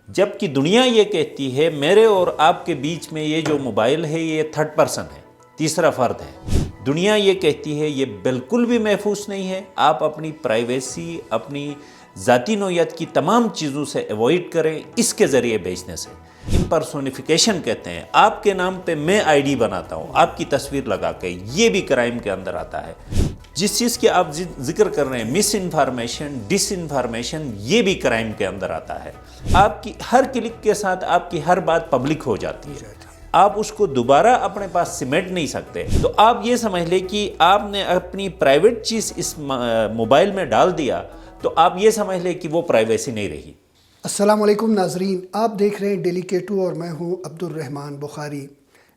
جبکہ دنیا یہ کہتی ہے میرے اور آپ کے بیچ میں یہ جو موبائل ہے یہ تھرڈ پرسن ہے، تیسرا فرد ہے۔ دنیا یہ کہتی ہے یہ بالکل بھی محفوظ نہیں ہے، آپ اپنی پرائیویسی، اپنی ذاتی نوعیت کی تمام چیزوں سے ایوائڈ کریں اس کے ذریعے بیچنے سے۔ امپرسونیفیکیشن کہتے ہیں، آپ کے نام پہ میں آئی ڈی بناتا ہوں آپ کی تصویر لگا کے، یہ بھی کرائم کے اندر آتا ہے۔ جس چیز کی آپ ذکر کر رہے ہیں مس انفارمیشن، ڈس انفارمیشن، یہ بھی کرائم کے اندر آتا ہے۔ آپ کی ہر کلک کے ساتھ آپ کی ہر بات پبلک ہو جاتی ہے، آپ اس کو دوبارہ اپنے پاس سمیٹ نہیں سکتے۔ تو آپ یہ سمجھ لیں کہ آپ نے اپنی پرائیویٹ چیز اس موبائل میں ڈال دیا تو آپ یہ سمجھ لیں کہ وہ پرائیویسی نہیں رہی۔ السلام علیکم ناظرین، آپ دیکھ رہے ہیں ڈیلی K2 اور میں ہوں عبد الرحمن بخاری۔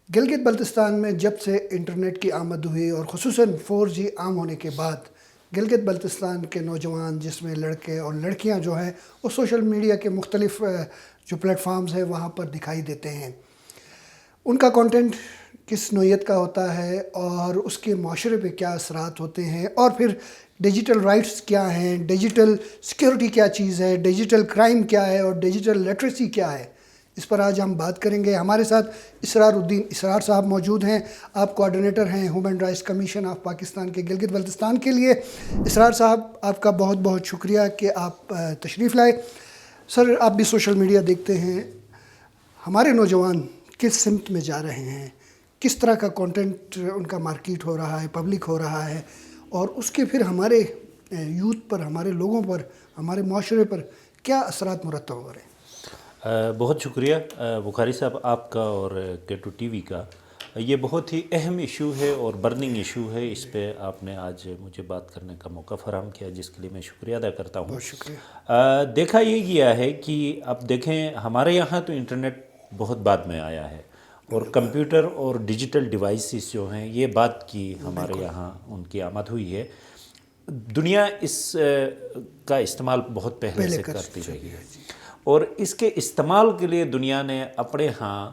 گلگت بلتستان میں جب سے انٹرنیٹ کی آمد ہوئی اور خصوصاً 4G عام ہونے کے بعد گلگت بلتستان کے نوجوان، جس میں لڑکے اور لڑکیاں جو ہیں، وہ سوشل میڈیا کے مختلف جو پلیٹ فارمز ہیں وہاں پر دکھائی دیتے ہیں۔ ان کا کانٹینٹ کس نوعیت کا ہوتا ہے اور اس کے معاشرے پہ کیا اثرات ہوتے ہیں، اور پھر ڈیجیٹل رائٹس کیا ہیں، ڈیجیٹل سیکیورٹی کیا چیز ہے، ڈیجیٹل کرائم کیا ہے اور ڈیجیٹل لٹریسی کیا ہے، اس پر آج ہم بات کریں گے۔ ہمارے ساتھ اسرار الدین اسرار صاحب موجود ہیں، آپ کوآرڈینیٹر ہیں human rights commission of Pakistan کے گلگت بلتستان کے لیے۔ اسرار صاحب، آپ کا بہت بہت شکریہ کہ آپ تشریف لائے۔ سر، آپ بھی سوشل میڈیا دیکھتے ہیں، ہمارے نوجوان کس سمت میں جا رہے ہیں، کس طرح کا کانٹینٹ ان کا مارکیٹ ہو رہا ہے، پبلک ہو رہا ہے، اور اس کے پھر ہمارے یوتھ پر، ہمارے لوگوں پر، ہمارے معاشرے پر کیا اثرات مرتب ہو رہے ہیں؟ بہت شکریہ بخاری صاحب آپ کا اور K2 ٹی وی کا۔ یہ بہت ہی اہم ایشو ہے اور برننگ ایشو ہے، اس پہ آپ نے آج مجھے بات کرنے کا موقع فراہم کیا، جس کے لیے میں شکریہ ادا کرتا ہوں۔ بہت شکریہ۔ دیکھا یہ گیا ہے کہ اب دیکھیں ہمارے یہاں تو انٹرنیٹ بہت بعد میں آیا ہے، اور کمپیوٹر اور ڈیجیٹل ڈیوائسز جو ہیں یہ بات کی ہمارے یہاں ان کی آمد ہوئی ہے۔ دنیا اس کا استعمال بہت پہلے سے کرتی رہی ہے، اور اس کے استعمال کے لیے دنیا نے اپنے ہاں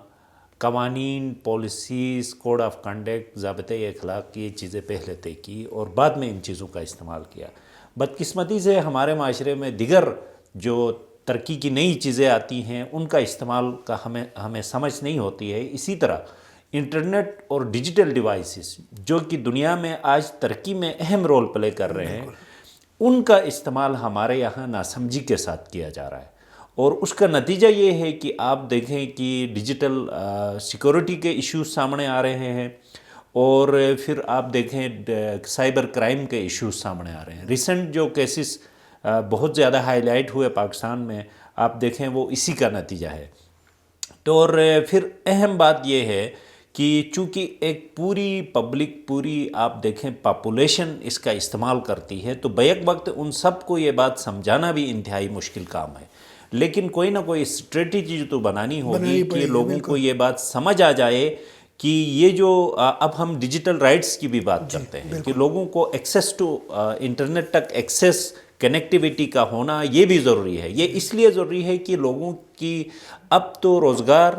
قوانین، پالیسیز، کوڈ آف کنڈکٹ، ضابطۂ اخلاق کی چیزیں پہلے طے کی اور بعد میں ان چیزوں کا استعمال کیا۔ بدقسمتی سے ہمارے معاشرے میں دیگر جو ترقی کی نئی چیزیں آتی ہیں ان کا استعمال کا ہمیں سمجھ نہیں ہوتی ہے۔ اسی طرح انٹرنیٹ اور ڈیجیٹل ڈیوائسز جو کہ دنیا میں آج ترقی میں اہم رول پلے کر رہے ہیں، ان کا استعمال ہمارے یہاں ناسمجھی کے ساتھ کیا جا رہا ہے، اور اس کا نتیجہ یہ ہے کہ آپ دیکھیں کہ ڈیجیٹل سیکورٹی کے ایشوز سامنے آ رہے ہیں، اور پھر آپ دیکھیں سائبر کرائم کے ایشوز سامنے آ رہے ہیں۔ ریسنٹ جو کیسز بہت زیادہ ہائی لائٹ ہوئے پاکستان میں، آپ دیکھیں وہ اسی کا نتیجہ ہے۔ تو اور پھر اہم بات یہ ہے کہ چونکہ ایک پوری پبلک، پوری آپ دیکھیں پاپولیشن اس کا استعمال کرتی ہے، تو بیک وقت ان سب کو یہ بات سمجھانا بھی انتہائی مشکل کام ہے، لیکن کوئی نہ کوئی اسٹریٹجی تو بنانی ہوگی کہ لوگوں کو یہ بات سمجھ آ جائے کہ یہ جو اب ہم ڈیجیٹل رائٹس کی بھی بات کرتے ہیں کہ لوگوں کو ایکسیس ٹو انٹرنیٹ تک ایکسیس، کنیکٹیویٹی کا ہونا یہ بھی ضروری ہے۔ یہ اس لیے ضروری ہے کہ لوگوں کی اب تو روزگار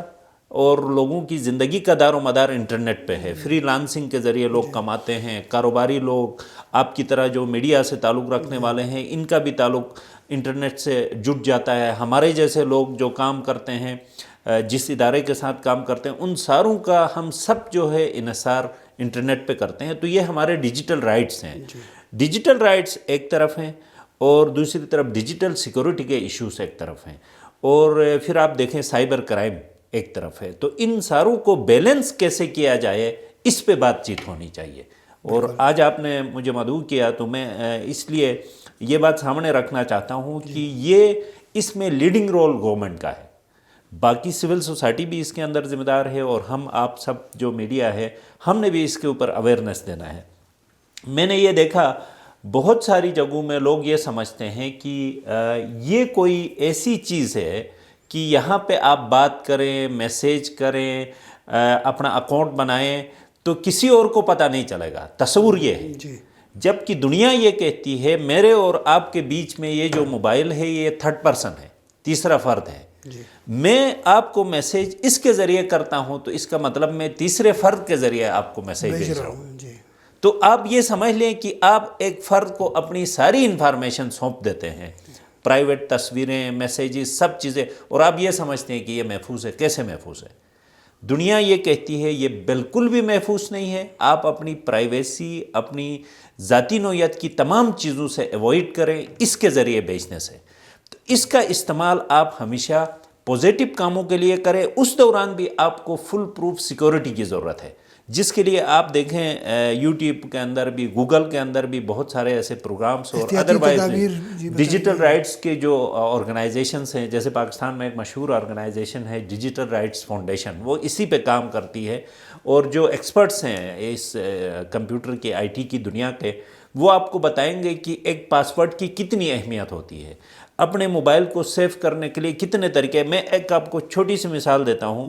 اور لوگوں کی زندگی کا دار و مدار انٹرنیٹ پہ ہے۔ فری لانسنگ کے ذریعے لوگ کماتے ہیں، کاروباری لوگ آپ کی طرح جو میڈیا سے تعلق رکھنے والے ہیں ان کا بھی تعلق انٹرنیٹ سے جڑ جاتا ہے۔ ہمارے جیسے لوگ جو کام کرتے ہیں، جس ادارے کے ساتھ کام کرتے ہیں، ان ساروں کا ہم سب جو ہے انحصار انٹرنیٹ پہ کرتے ہیں۔ تو یہ ہمارے ڈیجیٹل رائٹس ہیں۔ ڈیجیٹل رائٹس ایک طرف ہیں، اور دوسری طرف ڈیجیٹل سیکورٹی کے ایشوز ایک طرف ہیں، اور پھر آپ دیکھیں سائبر کرائم ایک طرف ہے۔ تو ان ساروں کو بیلنس کیسے کیا جائے، اس پہ بات چیت ہونی چاہیے۔ اور آج آپ نے مجھے مدعو کیا تو میں اس لیے یہ بات سامنے رکھنا چاہتا ہوں کہ یہ اس میں لیڈنگ رول گورنمنٹ کا ہے، باقی سول سوسائٹی بھی اس کے اندر ذمہ دار ہے، اور ہم آپ سب جو میڈیا ہے ہم نے بھی اس کے اوپر اویئرنیس دینا ہے۔ میں نے یہ دیکھا بہت ساری جگہوں میں لوگ یہ سمجھتے ہیں کہ یہ کوئی ایسی چیز ہے کہ یہاں پہ آپ بات کریں، میسیج کریں، اپنا اکاؤنٹ بنائیں تو کسی اور کو پتہ نہیں چلے گا۔ تصور یہ ہے، جبکہ دنیا یہ کہتی ہے میرے اور آپ کے بیچ میں یہ جو موبائل ہے یہ تھرڈ پرسن ہے، تیسرا فرد ہے۔ میں آپ کو میسیج اس کے ذریعے کرتا ہوں تو اس کا مطلب میں تیسرے فرد کے ذریعے آپ کو میسیج بھیج رہا ہوں۔ تو آپ یہ سمجھ لیں کہ آپ ایک فرد کو اپنی ساری انفارمیشن سونپ دیتے ہیں، پرائیویٹ تصویریں، میسیجز، سب چیزیں، اور آپ یہ سمجھتے ہیں کہ یہ محفوظ ہے. کیسے محفوظ ہے؟ دنیا یہ کہتی ہے یہ بالکل بھی محفوظ نہیں ہے. آپ اپنی پرائیویسی، اپنی ذاتی نوعیت کی تمام چیزوں سے ایوائڈ کریں اس کے ذریعے بیچنے سے. تو اس کا استعمال آپ ہمیشہ پوزیٹو کاموں کے لیے کریں. اس دوران بھی آپ کو فل پروف سیکورٹی کی ضرورت ہے، جس کے لیے آپ دیکھیں یوٹیوب کے اندر بھی، گوگل کے اندر بھی بہت سارے ایسے پروگرامز اور احتیاطی ادروائز تدابیر ڈیجیٹل رائٹس کے جو آرگنائزیشنز ہیں. جیسے پاکستان میں ایک مشہور آرگنائزیشن ہے ڈیجیٹل رائٹس فاؤنڈیشن، وہ اسی پہ کام کرتی ہے. اور جو ایکسپرٹس ہیں اس کمپیوٹر کی آئی ٹی کی دنیا کے، وہ آپ کو بتائیں گے کہ ایک پاسورڈ کی کتنی اہمیت ہوتی ہے، اپنے موبائل کو سیو کرنے کے لیے کتنے طریقے. میں ایک آپ کو چھوٹی سی مثال دیتا ہوں.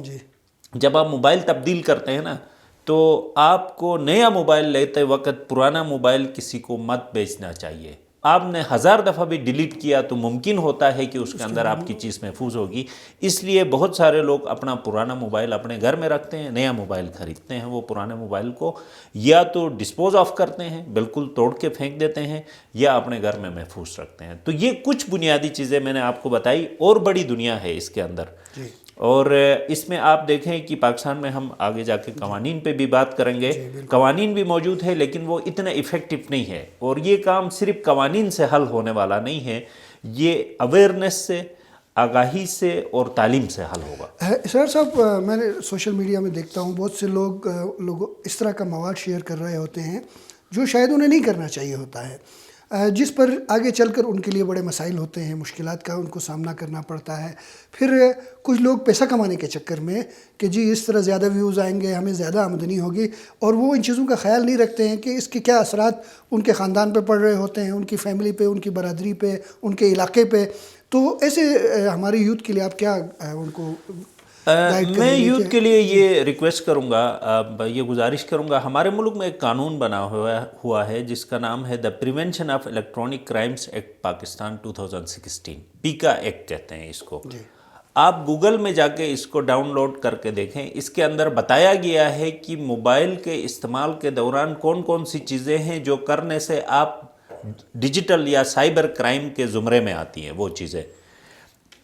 جب آپ موبائل تبدیل کرتے ہیں نا، تو آپ کو نیا موبائل لیتے وقت پرانا موبائل کسی کو مت بیچنا چاہیے. آپ نے 1000 دفعہ بھی ڈیلیٹ کیا تو ممکن ہوتا ہے کہ اس کے اندر آپ کی چیز محفوظ ہوگی. اس لیے بہت سارے لوگ اپنا پرانا موبائل اپنے گھر میں رکھتے ہیں، نیا موبائل خریدتے ہیں، وہ پرانے موبائل کو یا تو ڈسپوز آف کرتے ہیں، بالکل توڑ کے پھینک دیتے ہیں، یا اپنے گھر میں محفوظ رکھتے ہیں. تو یہ کچھ بنیادی چیزیں میں نے آپ کو بتائی، اور بڑی دنیا ہے اس کے اندر. اور اس میں آپ دیکھیں کہ پاکستان میں ہم آگے جا کے قوانین پہ بھی بات کریں گے. قوانین بھی موجود ہے لیکن وہ اتنے ایفیکٹو نہیں ہے. اور یہ کام صرف قوانین سے حل ہونے والا نہیں ہے، یہ اویئرنیس سے، آگاہی سے اور تعلیم سے حل ہوگا. سر صاحب، میں نے سوشل میڈیا میں دیکھتا ہوں بہت سے لوگ اس طرح کا مواد شیئر کر رہے ہوتے ہیں جو شاید انہیں نہیں کرنا چاہیے ہوتا ہے، جس پر آگے چل کر ان کے لیے بڑے مسائل ہوتے ہیں، مشکلات کا ان کو سامنا کرنا پڑتا ہے. پھر کچھ لوگ پیسہ کمانے کے چکر میں کہ جی اس طرح زیادہ ویوز آئیں گے، ہمیں زیادہ آمدنی ہوگی، اور وہ ان چیزوں کا خیال نہیں رکھتے ہیں کہ اس کے کیا اثرات ان کے خاندان پہ پڑ رہے ہوتے ہیں، ان کی فیملی پہ، ان کی برادری پہ، ان کے علاقے پہ. تو ایسے ہماری یوتھ کے لیے آپ کیا ان کو میں یوتھ کے لیے یہ ریکویسٹ کروں گا، یہ گزارش کروں گا. ہمارے ملک میں ایک قانون بنا ہوا ہے جس کا نام ہے the prevention of electronic crimes act Pakistan 2016، پیکا act کہتے ہیں اس کو. آپ گوگل میں جا کے اس کو ڈاؤن لوڈ کر کے دیکھیں. اس کے اندر بتایا گیا ہے کہ موبائل کے استعمال کے دوران کون کون سی چیزیں ہیں جو کرنے سے آپ ڈیجیٹل یا سائبر کرائم کے زمرے میں آتی ہیں. وہ چیزیں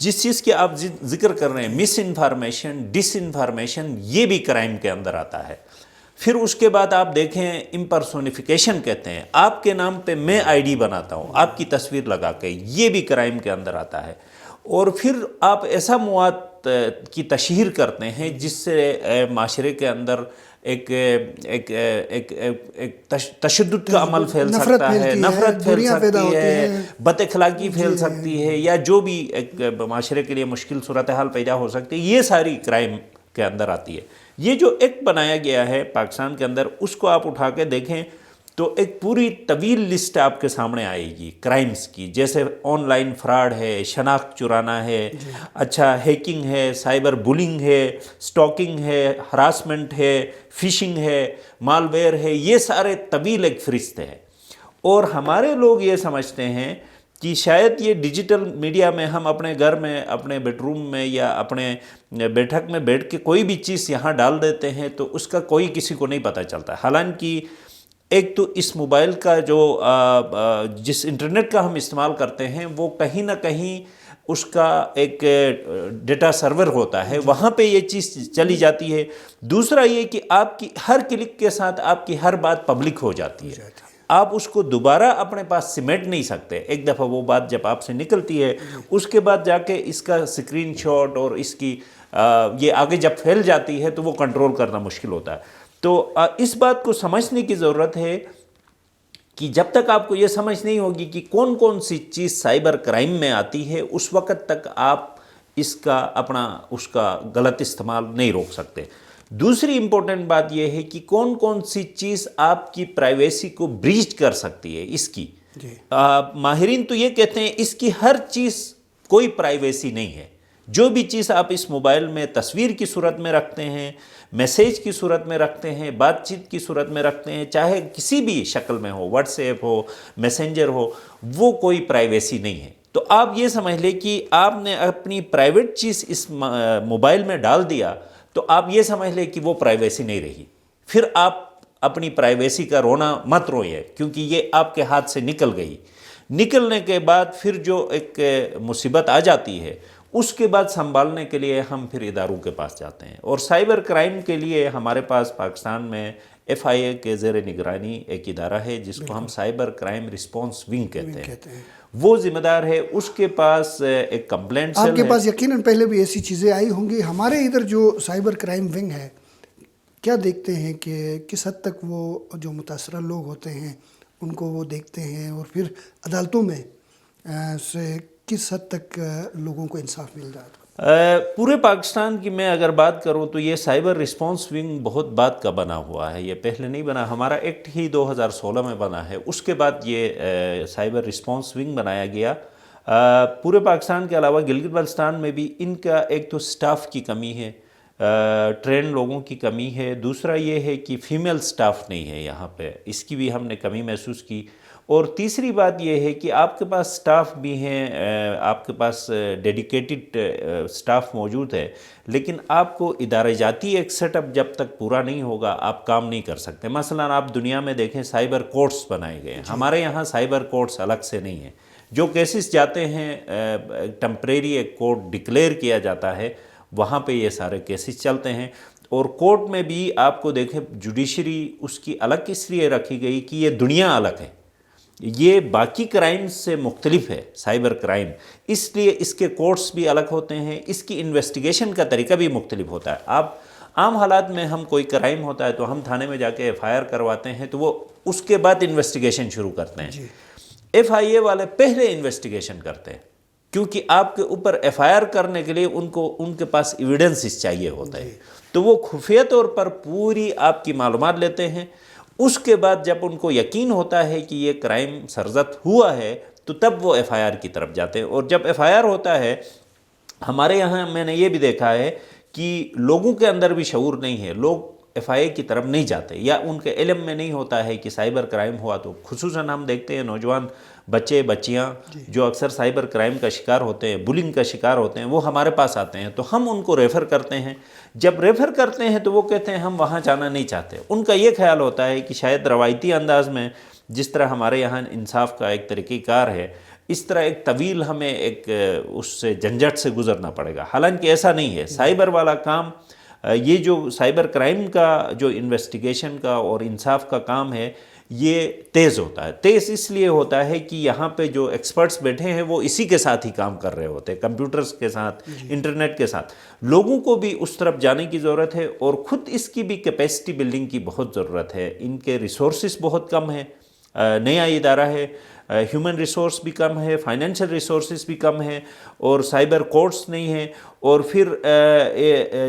جس چیز کے آپ ذکر کر رہے ہیں، مس انفارمیشن، ڈس انفارمیشن، یہ بھی کرائم کے اندر آتا ہے. پھر اس کے بعد آپ دیکھیں امپرسونیفیکیشن کہتے ہیں، آپ کے نام پہ میں آئی ڈی بناتا ہوں آپ کی تصویر لگا کے، یہ بھی کرائم کے اندر آتا ہے. اور پھر آپ ایسا مواد کی تشہیر کرتے ہیں جس سے معاشرے کے اندر ایک تشدد کا عمل پھیل سکتا ہے، نفرت پھیل سکتی ہے، بد اخلاقی پھیل سکتی ہے، یا جو بھی ایک معاشرے کے لیے مشکل صورتحال پیدا ہو سکتی ہے، یہ ساری کرائم کے اندر آتی ہے. یہ جو ایکٹ بنایا گیا ہے پاکستان کے اندر، اس کو آپ اٹھا کے دیکھیں تو ایک پوری طویل لسٹ آپ کے سامنے آئے گی کرائمز کی. جیسے آن لائن فراڈ ہے، شناخت چرانا ہے، اچھا ہیکنگ ہے، سائبر بولنگ ہے، سٹاکنگ ہے، ہراسمنٹ ہے، فشنگ ہے، مال ویئر ہے. یہ سارے طویل ایک فہرست ہے. اور ہمارے لوگ یہ سمجھتے ہیں کہ شاید یہ ڈیجیٹل میڈیا میں ہم اپنے گھر میں، اپنے بیڈ روم میں یا اپنے بیٹھک میں بیٹھ کے کوئی بھی چیز یہاں ڈال دیتے ہیں تو اس کا کوئی کسی کو نہیں پتہ چلتا. حالانکہ ایک تو اس موبائل کا جو جس انٹرنیٹ کا ہم استعمال کرتے ہیں وہ کہیں نہ کہیں اس کا ایک ڈیٹا سرور ہوتا ہے، وہاں پہ یہ چیز چلی جاتی ہے. دوسرا یہ کہ آپ کی ہر کلک کے ساتھ آپ کی ہر بات پبلک ہو جاتی ہے. آپ اس کو دوبارہ اپنے پاس سمیٹ نہیں سکتے. ایک دفعہ وہ بات جب آپ سے نکلتی ہے، اس کے بعد جا کے اس کا اسکرین شاٹ اور اس کی یہ آگے جب پھیل جاتی ہے تو وہ کنٹرول کرنا مشکل ہوتا ہے. تو اس بات کو سمجھنے کی ضرورت ہے کہ جب تک آپ کو یہ سمجھ نہیں ہوگی کہ کون کون سی چیز سائبر کرائم میں آتی ہے، اس وقت تک آپ اس کا غلط استعمال نہیں روک سکتے. دوسری امپورٹنٹ بات یہ ہے کہ کون کون سی چیز آپ کی پرائیویسی کو بریچ کر سکتی ہے. اس کی ماہرین تو یہ کہتے ہیں اس کی ہر چیز کوئی پرائیویسی نہیں ہے. جو بھی چیز آپ اس موبائل میں تصویر کی صورت میں رکھتے ہیں، میسیج کی صورت میں رکھتے ہیں، بات چیت کی صورت میں رکھتے ہیں، چاہے کسی بھی شکل میں ہو، واٹس ایپ ہو، میسنجر ہو، وہ کوئی پرائیویسی نہیں ہے. تو آپ یہ سمجھ لیں کہ آپ نے اپنی پرائیویٹ چیز اس موبائل میں ڈال دیا تو آپ یہ سمجھ لیں کہ وہ پرائیویسی نہیں رہی. پھر آپ اپنی پرائیویسی کا رونا مت روئے، کیونکہ یہ آپ کے ہاتھ سے نکل گئی. نکلنے کے بعد پھر جو ایک مصیبت آ جاتی ہے اس کے بعد سنبھالنے کے لیے ہم پھر اداروں کے پاس جاتے ہیں. اور سائبر کرائم کے لیے ہمارے پاس پاکستان میں FIA کے زیر نگرانی ایک ادارہ ہے جس کو ہم سائبر کرائم رسپانس ونگ کہتے ہیں. وہ ذمہ دار ہے, اس کے پاس ایک کمپلینٹ سیل ہے. آپ کے پاس یقیناً پہلے بھی ایسی چیزیں آئی ہوں گی. ہمارے ادھر جو سائبر کرائم ونگ ہے, کیا دیکھتے ہیں کہ کس حد تک وہ جو متاثرہ لوگ ہوتے ہیں ان کو وہ دیکھتے ہیں, اور پھر عدالتوں میں سے کس حد تک لوگوں کو انصاف مل رہا ہے؟ پورے پاکستان کی میں اگر بات کروں تو یہ سائبر رسپانس ونگ بہت بعد کا بنا ہوا ہے. یہ پہلے نہیں بنا, ہمارا ایکٹ ہی 2016 میں بنا ہے. اس کے بعد یہ سائبر رسپانس ونگ بنایا گیا. پورے پاکستان کے علاوہ گلگت بلتستان میں بھی ان کا ایک تو سٹاف کی کمی ہے, ٹرین لوگوں کی کمی ہے. دوسرا یہ ہے کہ فیمیل سٹاف نہیں ہے یہاں پہ, اس کی بھی ہم نے کمی محسوس کی. اور تیسری بات یہ ہے کہ آپ کے پاس سٹاف بھی ہیں, آپ کے پاس ڈیڈیکیٹڈ سٹاف موجود ہے, لیکن آپ کو ادارے جاتی ایک سیٹ اپ جب تک پورا نہیں ہوگا آپ کام نہیں کر سکتے. مثلا آپ دنیا میں دیکھیں سائبر کورٹس بنائے گئے ہیں, ہمارے یہاں سائبر کورٹس الگ سے نہیں ہیں. جو کیسز جاتے ہیں ٹمپریری ایک کورٹ ڈکلیئر کیا جاتا ہے, وہاں پہ یہ سارے کیسز چلتے ہیں. اور کورٹ میں بھی آپ کو دیکھیں جوڈیشری اس کی الگ اس لیے رکھی گئی کہ یہ دنیا الگ ہے, یہ باقی کرائم سے مختلف ہے سائبر کرائم, اس لیے اس کے کورٹس بھی الگ ہوتے ہیں, اس کی انویسٹیگیشن کا طریقہ بھی مختلف ہوتا ہے. آپ عام حالات میں ہم کوئی کرائم ہوتا ہے تو ہم تھانے میں جا کے FIR کرواتے ہیں, تو وہ اس کے بعد انویسٹیگیشن شروع کرتے ہیں. FIA والے پہلے انویسٹیگیشن کرتے ہیں, کیونکہ آپ کے اوپر FIR کرنے کے لیے ان کے پاس ایویڈنسز چاہیے ہوتا ہے, تو وہ خفیہ طور پر پوری آپ کی معلومات لیتے ہیں. اس کے بعد جب ان کو یقین ہوتا ہے کہ یہ کرائم سرزد ہوا ہے تو تب وہ FIR کی طرف جاتے ہیں. اور جب FIR ہوتا ہے, ہمارے یہاں میں نے یہ بھی دیکھا ہے کہ لوگوں کے اندر بھی شعور نہیں ہے, لوگ FIA کی طرف نہیں جاتے یا ان کے علم میں نہیں ہوتا ہے کہ سائبر کرائم ہوا. تو خصوصاً ہم دیکھتے ہیں نوجوان بچے بچیاں جو اکثر سائبر کرائم کا شکار ہوتے ہیں, بلنگ کا شکار ہوتے ہیں, وہ ہمارے پاس آتے ہیں, تو ہم ان کو ریفر کرتے ہیں. جب ریفر کرتے ہیں تو وہ کہتے ہیں ہم وہاں جانا نہیں چاہتے. ان کا یہ خیال ہوتا ہے کہ شاید روایتی انداز میں جس طرح ہمارے یہاں انصاف کا ایک طریقہ کار ہے, اس طرح ایک طویل ہمیں ایک اس سے جھنجھٹ سے گزرنا پڑے گا. حالانکہ ایسا نہیں ہے. سائبر والا کام, یہ جو سائبر کرائم کا جو انویسٹیگیشن کا اور انصاف کا کام ہے, یہ تیز ہوتا ہے. تیز اس لیے ہوتا ہے کہ یہاں پہ جو ایکسپرٹس بیٹھے ہیں وہ اسی کے ساتھ ہی کام کر رہے ہوتے ہیں, کمپیوٹرز کے ساتھ, انٹرنیٹ کے ساتھ. لوگوں کو بھی اس طرف جانے کی ضرورت ہے, اور خود اس کی بھی کیپیسٹی بلڈنگ کی بہت ضرورت ہے. ان کے ریسورسز بہت کم ہیں, نیا ادارہ ہے, ہیومن ریسورس بھی کم ہے, فائنینشیل ریسورسز بھی کم ہیں, اور سائبر کورٹس نہیں ہیں. اور پھر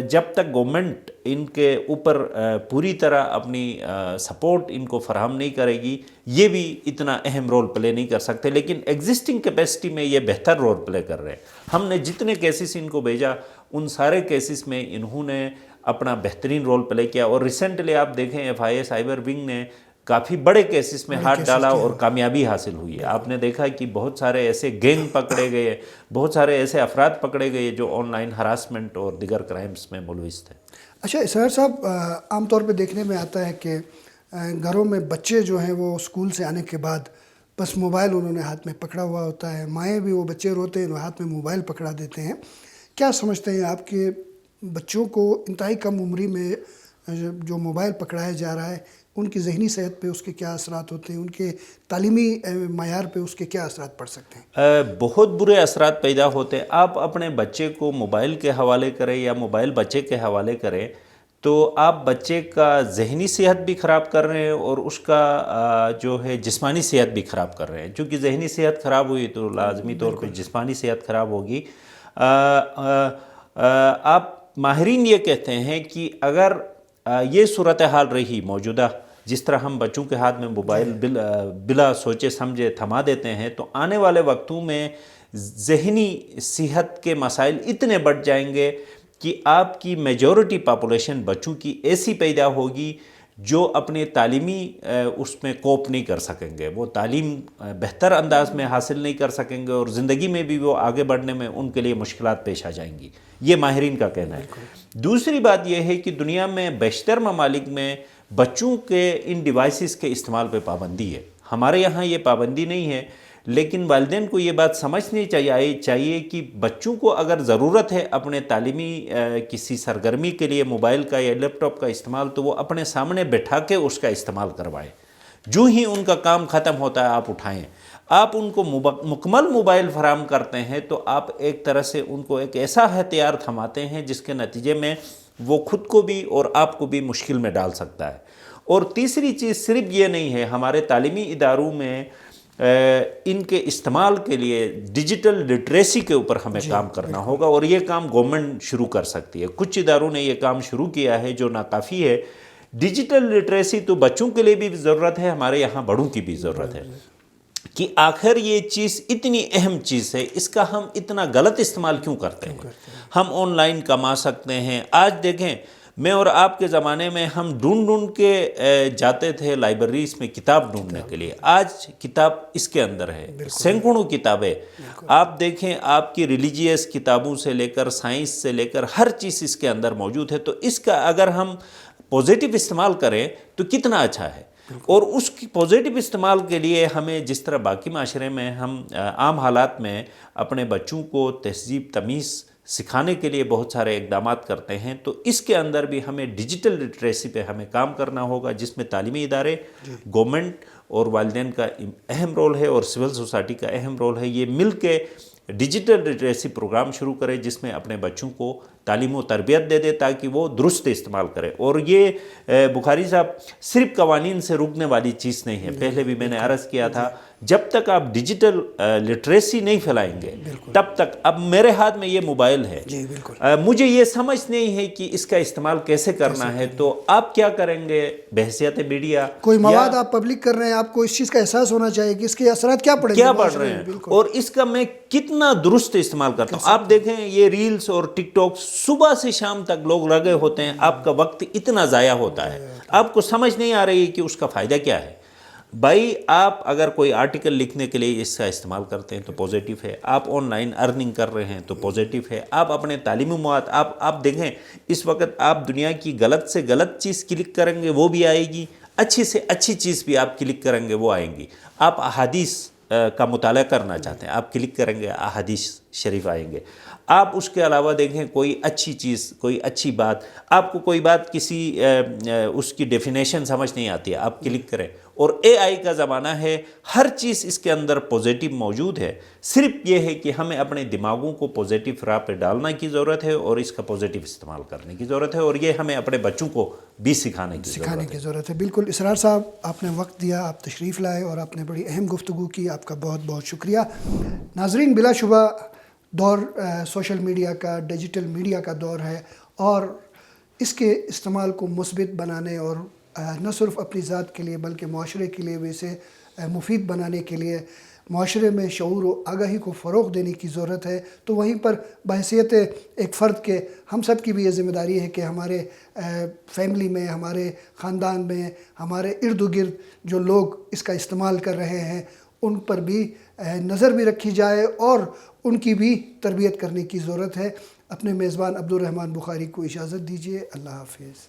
جب تک گورنمنٹ ان کے اوپر پوری طرح اپنی سپورٹ ان کو فراہم نہیں کرے گی, یہ بھی اتنا اہم رول پلے نہیں کر سکتے. لیکن ایگزسٹنگ کیپیسٹی میں یہ بہتر رول پلے کر رہے ہیں. ہم نے جتنے کیسز ان کو بھیجا ان سارے کیسز میں انہوں نے اپنا بہترین رول پلے کیا. اور ریسنٹلی آپ دیکھیں FIA سائبر ونگ نے کافی بڑے کیسز میں ہاتھ ڈالا اور کامیابی حاصل ہوئی ہے. آپ نے دیکھا کہ بہت سارے ایسے گینگ پکڑے گئے, بہت سارے ایسے افراد پکڑے گئے جو آن لائن ہراسمنٹ اور دیگر کرائمز میں ملوث تھے. اچھا اسرار صاحب, عام طور پہ دیکھنے میں آتا ہے کہ گھروں میں بچے جو ہیں وہ اسکول سے آنے کے بعد بس موبائل انہوں نے ہاتھ میں پکڑا ہوا ہوتا ہے. مائیں بھی, وہ بچے روتے ہیں وہ ہاتھ میں موبائل پکڑا دیتے ہیں. کیا سمجھتے ہیں آپ کہ بچوں کو انتہائی کم عمری میں جو موبائل پکڑایا جا رہا ہے, ان کی ذہنی صحت پہ اس کے کیا اثرات ہوتے ہیں, ان کے تعلیمی معیار پہ اس کے کیا اثرات پڑ سکتے ہیں؟ بہت برے اثرات پیدا ہوتے ہیں. آپ اپنے بچے کو موبائل کے حوالے کریں یا موبائل بچے کے حوالے کریں تو آپ بچے کا ذہنی صحت بھی خراب کر رہے ہیں اور اس کا جو ہے جسمانی صحت بھی خراب کر رہے ہیں. چونکہ ذہنی صحت خراب ہوئی تو لازمی طور پہ جسمانی صحت خراب ہوگی. آپ ماہرین یہ کہتے ہیں کہ اگر یہ صورتحال رہی موجودہ, جس طرح ہم بچوں کے ہاتھ میں موبائل بلا سوچے سمجھے تھما دیتے ہیں, تو آنے والے وقتوں میں ذہنی صحت کے مسائل اتنے بڑھ جائیں گے کہ آپ کی میجورٹی پاپولیشن بچوں کی ایسی پیدا ہوگی جو اپنے تعلیمی اس میں کوپ نہیں کر سکیں گے, وہ تعلیم بہتر انداز میں حاصل نہیں کر سکیں گے, اور زندگی میں بھی وہ آگے بڑھنے میں ان کے لیے مشکلات پیش آ جائیں گی. یہ ماہرین کا کہنا ہے. دوسری بات یہ ہے کہ دنیا میں بیشتر ممالک میں بچوں کے ان ڈیوائسز کے استعمال پہ پابندی ہے. ہمارے یہاں یہ پابندی نہیں ہے, لیکن والدین کو یہ بات سمجھنی چاہیے کہ بچوں کو اگر ضرورت ہے اپنے تعلیمی کسی سرگرمی کے لیے موبائل کا یا لیپ ٹاپ کا استعمال، تو وہ اپنے سامنے بٹھا کے اس کا استعمال کروائیں. جو ہی ان کا کام ختم ہوتا ہے آپ اٹھائیں. آپ ان کو مکمل موبائل فراہم کرتے ہیں تو آپ ایک طرح سے ان کو ایک ایسا ہتھیار تھماتے ہیں جس کے نتیجے میں وہ خود کو بھی اور آپ کو بھی مشکل میں ڈال سکتا ہے. اور تیسری چیز صرف یہ نہیں ہے، ہمارے تعلیمی اداروں میں ان کے استعمال کے لیے ڈیجیٹل لٹریسی کے اوپر ہمیں کام کرنا ہوگا، اور یہ کام گورنمنٹ شروع کر سکتی ہے. کچھ اداروں نے یہ کام شروع کیا ہے جو ناکافی ہے. ڈیجیٹل لٹریسی تو بچوں کے لیے بھی ضرورت ہے، ہمارے یہاں بڑوں کی بھی ضرورت ہے کہ آخر یہ چیز اتنی اہم چیز ہے، اس کا ہم اتنا غلط استعمال کیوں کرتے ہیں؟ ہم آن لائن کما سکتے ہیں. آج دیکھیں، میں اور آپ کے زمانے میں ہم ڈھونڈ کے جاتے تھے لائبریریز میں کتاب ڈھونڈنے کے لیے. آج کتاب اس کے اندر ہے، سینکڑوں کتابیں. آپ دیکھیں، آپ کی ریلیجیس کتابوں سے لے کر سائنس سے لے کر ہر چیز اس کے اندر موجود ہے. تو اس کا اگر ہم پوزیٹیو استعمال کریں تو کتنا اچھا ہے. اور اس کی پوزیٹیو استعمال کے لیے ہمیں جس طرح باقی معاشرے میں ہم عام حالات میں اپنے بچوں کو تہذیب تمیز سکھانے کے لیے بہت سارے اقدامات کرتے ہیں، تو اس کے اندر بھی ہمیں ڈیجیٹل لٹریسی پہ ہمیں کام کرنا ہوگا، جس میں تعلیمی ادارے، گورنمنٹ اور والدین کا اہم رول ہے، اور سول سوسائٹی کا اہم رول ہے. یہ مل کے ڈیجیٹل لٹریسی پروگرام شروع کرے جس میں اپنے بچوں کو تعلیم و تربیت دے تاکہ وہ درست استعمال کرے. اور یہ بخاری صاحب صرف قوانین سے روکنے والی چیز نہیں ہے. پہلے بھی میں نے عرض کیا تھا، جب تک آپ ڈیجیٹل لٹریسی نہیں پھیلائیں گے تب تک. اب میرے ہاتھ میں یہ موبائل ہے، مجھے یہ سمجھ نہیں ہے کہ اس کا استعمال کیسے کرنا ہے، تو آپ کیا کریں گے بحیثیت میڈیا؟ کوئی مواد آپ پبلک کر رہے ہیں، آپ کو اس چیز کا احساس ہونا چاہیے کہ اس کے اثرات کیا پڑ رہے ہیں، اور اس کا میں کتنا درست استعمال کرتا ہوں. آپ دیکھیں، یہ ریلز اور ٹک ٹاک صبح سے شام تک لوگ لگے ہوتے ہیں، آپ کا وقت اتنا ضائع ہوتا ہے، آپ کو سمجھ نہیں آ رہی کہ اس کا فائدہ کیا ہے. بھائی، آپ اگر کوئی آرٹیکل لکھنے کے لیے اس کا استعمال کرتے ہیں تو پوزیٹیو ہے. آپ آن لائن ارننگ کر رہے ہیں تو پوزیٹیو ہے. آپ اپنے تعلیمی مواد، آپ دیکھیں اس وقت آپ دنیا کی غلط سے غلط چیز کلک کریں گے وہ بھی آئے گی، اچھی سے اچھی چیز بھی آپ کلک کریں گے وہ آئیں گی. آپ احادیث کا مطالعہ کرنا چاہتے ہیں، آپ کلک کریں گے احادیث شریف آئیں گے. آپ اس کے علاوہ دیکھیں کوئی اچھی چیز، کوئی اچھی بات، آپ کو کوئی بات کسی اس کی ڈیفینیشن سمجھ نہیں آتی ہے، آپ کلک کریں. اور AI کا زمانہ ہے، ہر چیز اس کے اندر پوزیٹیو موجود ہے. صرف یہ ہے کہ ہمیں اپنے دماغوں کو پوزیٹیو راہ پہ ڈالنا کی ضرورت ہے اور اس کا پوزیٹیو استعمال کرنے کی ضرورت ہے، اور یہ ہمیں اپنے بچوں کو بھی سکھانے کی ضرورت ہے. بالکل اسرار صاحب، آپ نے وقت دیا، آپ تشریف لائے اور آپ نے بڑی اہم گفتگو کی. آپ کا بہت بہت شکریہ. ناظرین، بلا شبہ دور سوشل میڈیا کا، ڈیجیٹل میڈیا کا دور ہے، اور اس کے استعمال کو مثبت بنانے اور نہ صرف اپنی ذات کے لیے بلکہ معاشرے کے لیے بھی اسے مفید بنانے کے لیے معاشرے میں شعور و آگاہی کو فروغ دینے کی ضرورت ہے. تو وہیں پر بحیثیت ایک فرد کے ہم سب کی بھی یہ ذمہ داری ہے کہ ہمارے فیملی میں، ہمارے خاندان میں، ہمارے ارد گرد جو لوگ اس کا استعمال کر رہے ہیں ان پر بھی نظر بھی رکھی جائے اور ان کی بھی تربیت کرنے کی ضرورت ہے. اپنے میزبان عبدالرحمن بخاری کو اجازت دیجیے. اللہ حافظ.